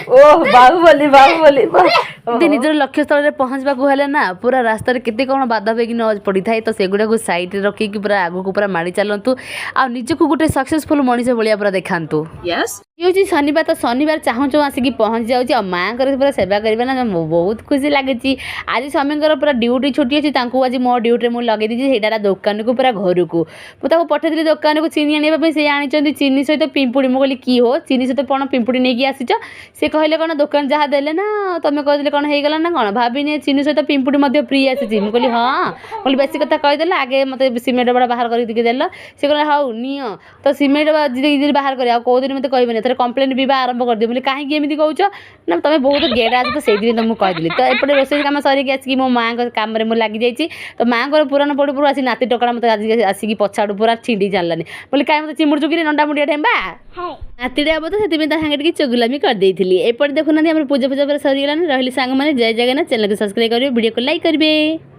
ओह बाहुबली बाहुबली निजर लक्ष्य स्थल पहुँचवाक हेले ना पूरा रास्ता केते कौन बाधा बेगी न पड़ी थाए तो सेगुड़ा को साइड रखिकी पूरा आगु को पूरा माड़ी चलतु आ निजक गोटे सक्सेसफुल मनीष भाया पूरा देखातु यस ये हूँ शनिवार तो शनिवार चाहूँ चाहूँ आसिक पहुँच जाऊँगी माँ पूरा सेवा करें ना बहुत खुशी लगे आज स्वामी पूरा ड्यूटी छुट्टी अच्छी आज मो ड्यूटी मुझे लगे दीजिए दुकान को पूरा घर को मुझे पठेदी दुकान को चीनी आने से आनी चीनी सहित पिंपुड़ी मुझे कहली कि हो चीनी सहित कौन पिंपुड़ी नहीं आसीच सी कहले कौन दुकान जहाँ देले ना तुम कहते कौन होगा ना कौन भाविनी चीनी सहित पिंपुड़ी फ्री आसी मुझे कहली हाँ बोली बेसी कथा कहीदेल आगे मतलब सिमेंट बड़ा बाहर करके देल सी कहले हाँ नियो तो सिमेंट बाहर कर कौ दिन मत कहबे थे कम्प्लेन भी आरंभ कर दिए कहीं एमती कौच ना तुम बहुत गेड़ा आज तो से तुमको कहली तो एपटे रोसे कम सरिक आसिक मो माँ कम लगी जाइए तो माँ को पुराण पड़ पूरा आसी नाती टकड़ा मत आज आसिक पछाड़ू पूरा छिंडी जानी बोले कहीं मत चिमुड़ चुकी नंडा मुंडिया ढेम्बा नातीटे हम तो से सागे चुगुलामी करदेली एपटे देखुना पूजा पूजा पूरा सरीगलानी रही सांग मैंने जय जगन्नाथ चैनल को सब्सक्राइब करेंगे वीडियो को लाइक करेंगे।